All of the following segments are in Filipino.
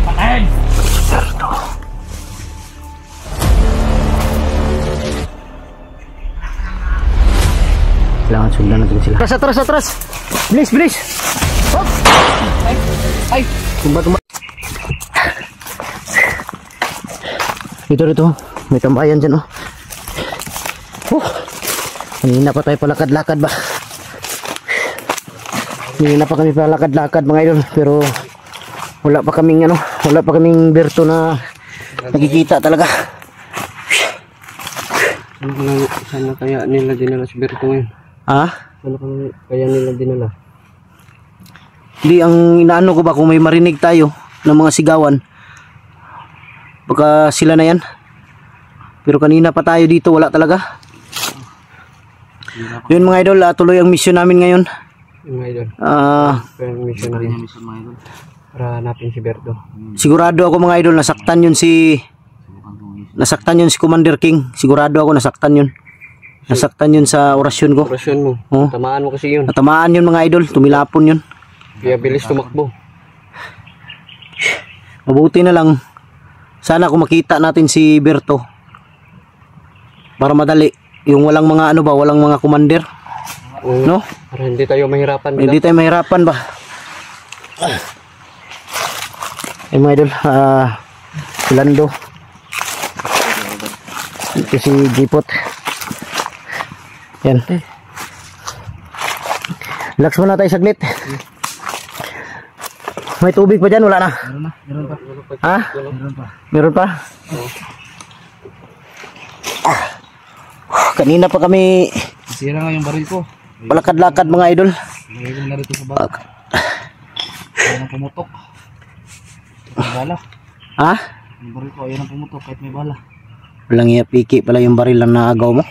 Patayin! Berto. Kailangan sundan natin sila. Atras, atras, atras! Bilis, bilis! Hop! Ay! Tumba, tumba. Dito, dito. May tambayan dyan, oh. Kanina pa tayo palakad-lakad ba? Kanina pa kami palakad-lakad mga idol. Pero wala pa kaming ano, wala pa kaming Berto na nakikita talaga. Sana kaya nila dinala si Berto ngayon? Ha? Sana kaya nila dinala? Hindi, ang inaano ko ba kung may marinig tayo ng mga sigawan, baka sila na yan. Pero kanina pa tayo dito, wala talaga. Yun mga idol, tuloy ang mission namin ngayon. Yung mga idol. Yung mission namin. Para hanapin si Berto. Sigurado ako mga idol, nasaktan yun si Commander King. Sigurado ako nasaktan yun. Nasaktan yun sa orasyon ko. Orasyon mo. Oh. Tamaan mo kasi yun. Natamaan yun mga idol, tumilapon yun. Kaya bilis tumakbo. Mabuti na lang, sana kung makita natin si Berto, para madali. Yung walang mga ano ba, walang mga commander. No? Para hindi tayo mahirapan. Hindi tayo mahirapan ba? Ay mga idol, si Lando. Ito si Jipot. Yan. Relax muna tayo saglit. May tubig pa dyan? Wala na? Meron pa. Ha? Meron pa. Meron pa? Kanina pa kami Sira nga yung baril ko. palakad-lakad mga idol. Nagiging na rito sa bala. Ayan ang pumutok. May bala. Ha? Yung baril ko, ayan ang pumutok kahit may bala. Walang iya piki pala yung baril lang naagaw mo.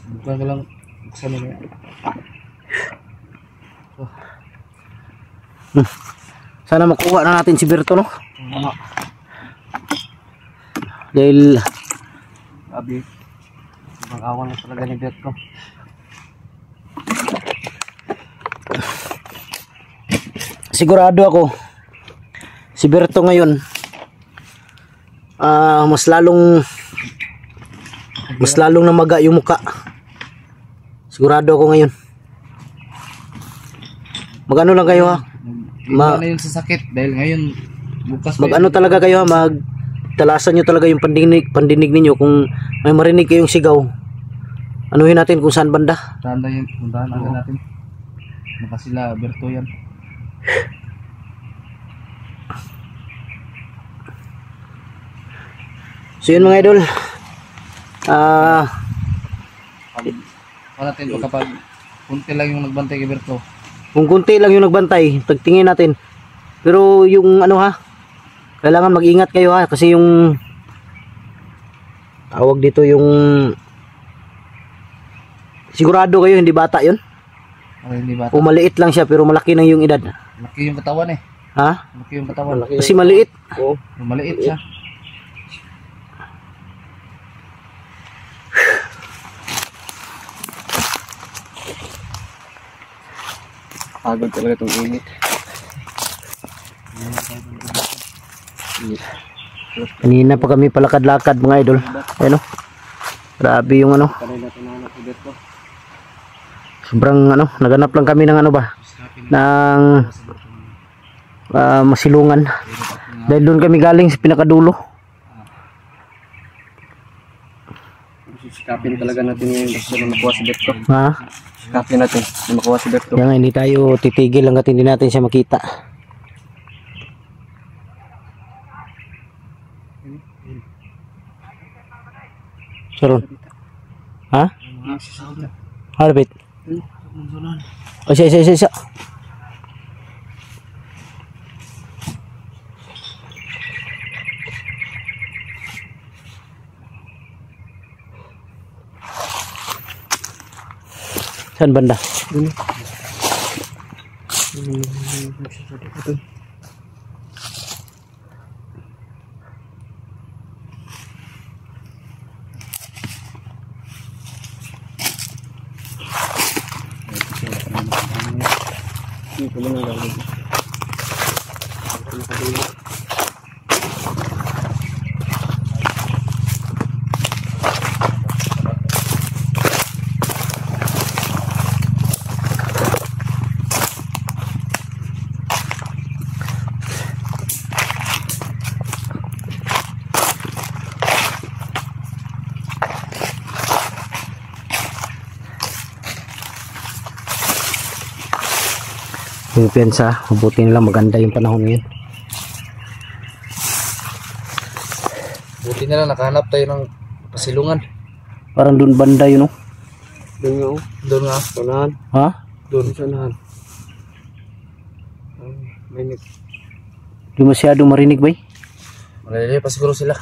Buksan ka lang. Buksan mo na yan. Sana makuha na natin si Berto, no? Dahil Abi, mag-awan na talaga ni Berto. sigurado ako si Berto ngayon mas lalong namaga yung muka. Sigurado ako ngayon. Magano lang kayo ha? Na yun sa sakit dahil ngayon bukas Mag-ano talaga kayo ha? Magtalasan nyo talaga yung pandinig ninyo. Kung may marinig kayong sigaw, anuhin natin kung saan banda. tanda yun, puntahan agad natin. Baka sila Berto yan. So yun mga idol, Natin o kapag kunti lang yung nagbantay kay Berto. kung kunti lang yung nagbantay, tagtingin natin. Pero yung ano ha, kailangan mag-ingat kayo ha, kasi yung tawag dito yung sigurado kayo hindi bata yun. Hindi bata. O maliit lang siya pero malaki na yung edad. Laki yung katawan eh. Ha? Laki yung katawan. Kasi maliit. Oo. Maliit siya. Pagod talaga itong init. Kanina pa kami palakad-lakad mga idol. Ayun o. Grabe yung ano. Sobrang ano, naganap lang kami ng ano ba? Ng masilungan. Dahil doon kami galing sa pinakadulo. Sikapin talaga natin yung gusto na makuha si Berto. Ha? Sikapin natin na makuha si Berto. Kaya nga hindi tayo titigil hanggat hindi natin siya makita. Saron. Ha? Harapit. O siya. Saan banda? Yung piyansa, mabuti nila maganda yung panahon ngayon. Buti na lang nakahanap tayo ng pasilungan. Parang doon banda yun, oh. Doon nga, oh. Doon nga. Unahan. Ha? Doon sa unahan. Mainit. Di masyado marinig ba? Malalayo pa siguro sila.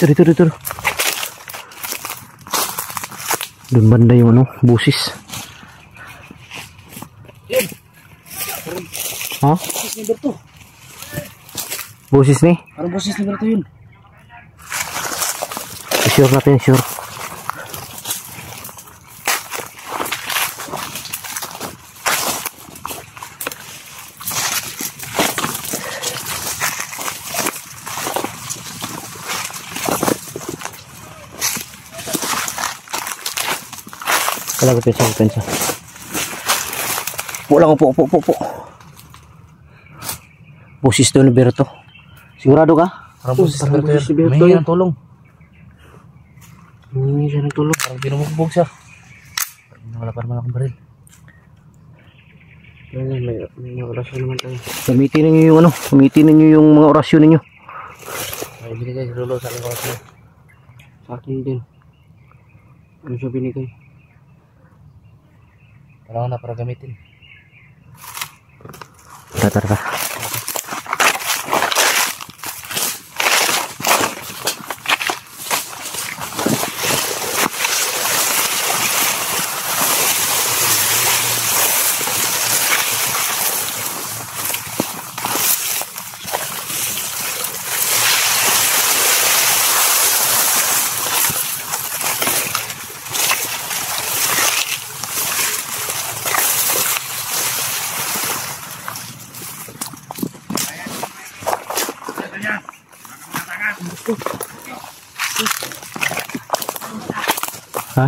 Ito. Doon banda yung ano, busis. Ha? Busis ni Berto. Busis ni? Parang busis ni Berto yun. Sure natin, sure. Talaga pensa. Po lang, po. Busis doon ni Berto. Sigurado ka? Parang busis ni Berto yun. May ng tulong. Humingi siya ng tulong. Parang binumugbog siya. Wala pa naman akong baril. May orasyon naman tayo. Gamitin ninyo yung ano, gamitin ninyo yung mga orasyon ninyo. May binigay si Lolo sa aking orasyon. Sa akin din. Ano siya binigay? Kailangan na para gamitin. Tara. Ha?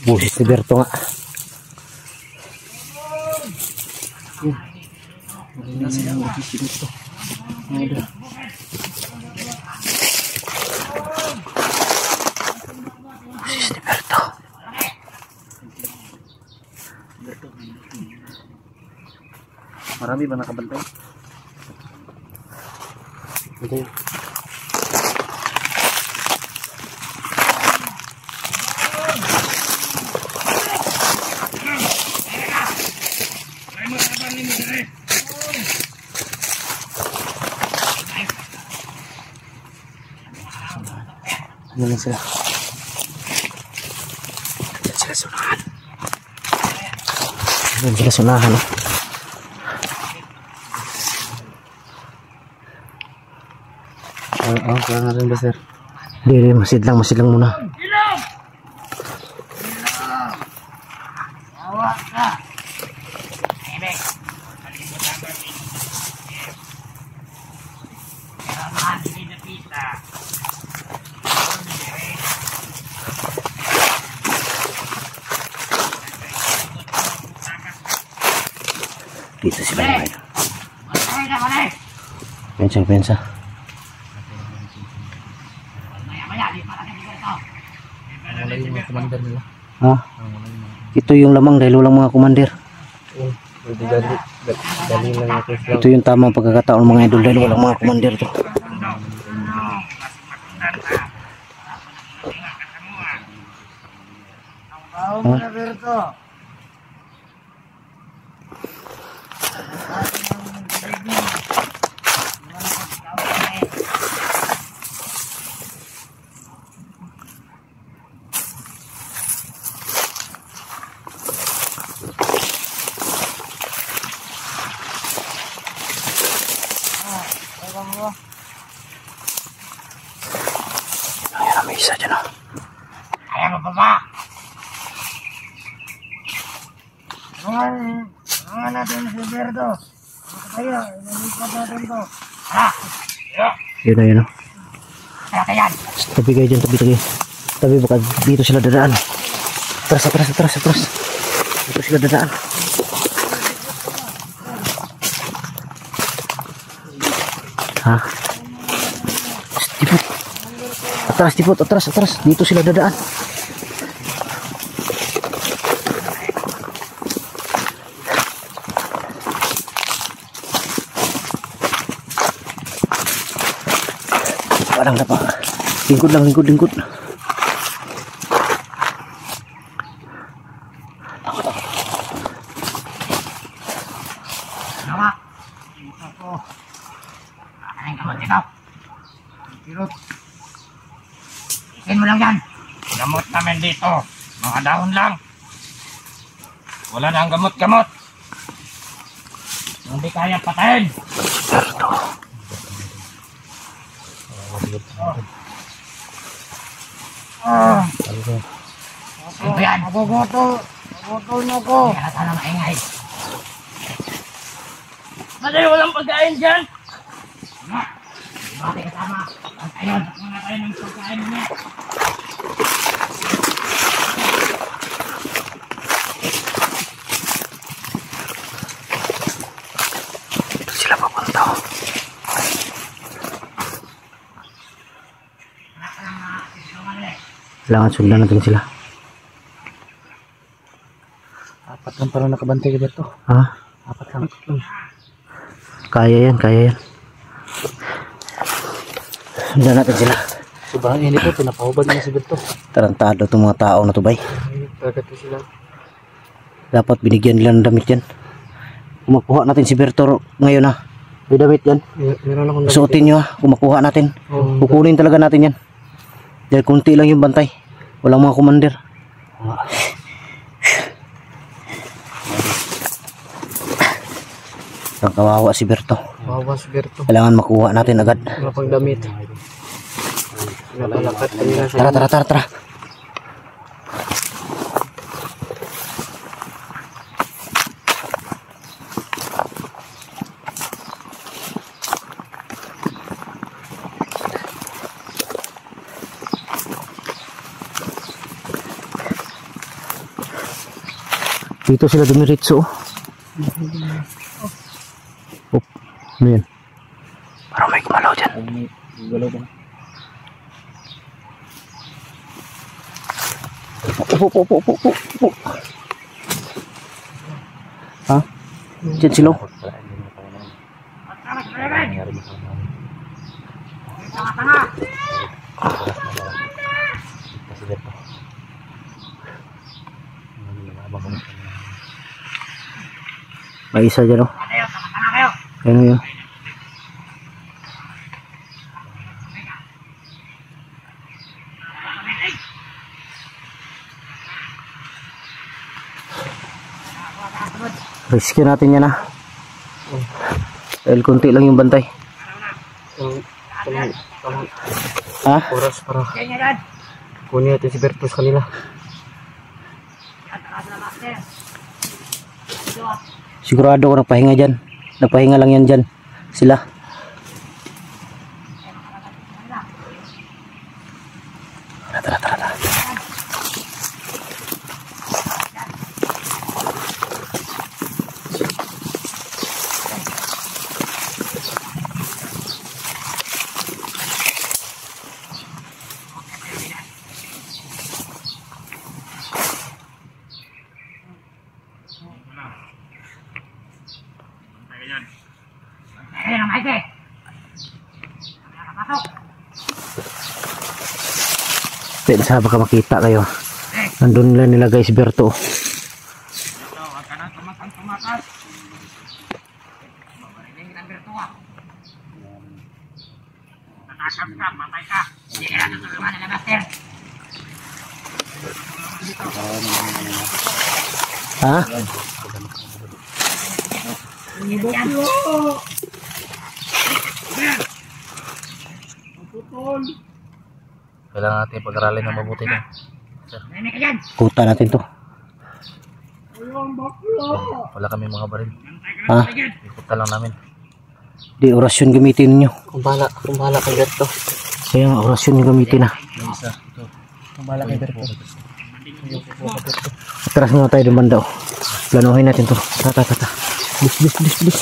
Busis ni Berto nga. Busis ni Berto. Marami ba nakabantay? Ito yun. Ano lang sila? Yan sila sunahan. Kaya nga rin ba, sir? Hindi, masidlang muna. Dito sila ngayon. Pensa. Wala yung mga commander nila. Ha? Ito yung lamang dahil walang mga commander. Pwede dali lang natin sila. Ito yung tamang pagkakataon mga idol dahil walang mga commander to. Ha? May isa dyan, oh. Kaya mo ba? Mga natin si Berto. Kaya, inalipat natin to. Yun na, yun, oh. Kaya yan. Tabi kayo dyan, tabi. Tabi, baka dito sila dadaan. Atras. Dito sila dadaan. Ha? Tipot. Atras. Dito sila dadaan. Parang dapat. Lingkod. Nawa. Ako. Kakain ka mo dito. Kirot. Isin mo lang yan. Gamot namin dito. Mga dahon lang. Wala na ang gamot. Hindi kaya patayin. Ano yan? Nagugutol na ko. Kaya sana maingay. Madali walang pagkain dyan. Bakit kasama? Ayun, muna tayo ng pagkain niya. Dito sila papunta. Kailangan sundan natin sila. Apat lang parang nakabantay ka ba ito? Ha? Apat lang. Kaya yan. Sundan natin sila. Sobrang init ito, pinapahubad na si Berto. Tarantado itong mga tao na to, bay. Kagat ko sila. Dapat binigyan nila ng damit yan. Kung makuha natin si Berto ngayon, ha. May damit yan. Meron akong Suotin nyo, ha. Kung makuha natin. Kukunin talaga natin yan. Dahil kunti lang yung bantay. Walang mga commander. Ang kawawa si Berto. Wawa si Berto. Kailangan makuha natin agad. Wala pang damit. Pinapalakat kanina sa Tara. Dito sila dumiritso. Oh, ano yan? Parang may gumalaw dyan. Upo. Ha? Diyan sila. May isa dyan, oh. Ayan, yun. Rescue natin yan, ha. Dahil kunti lang yung bantay. Ha? Oras para kunin natin si Berto sa kanila. Sigurado ko nagpahinga dyan. Nagpahinga lang yan dyan. Sila. Tara. Pwede sa baka makita kayo. Nandun lang nila guys, Berto. Ha? Kailangan natin pag-aralin ng mabuti to. Sir, Kuta natin to. wala kami mga baril. Ha? Ikuta lang namin. Di orasyon gamitin niyo. Kung bahala kay Berto. Kaya nga orasyon yung gamitin na. Yung isa, ito. Kung bahala kay Berto. Atras nga tayo dumanda. Planuhin natin to. Tata. Bis.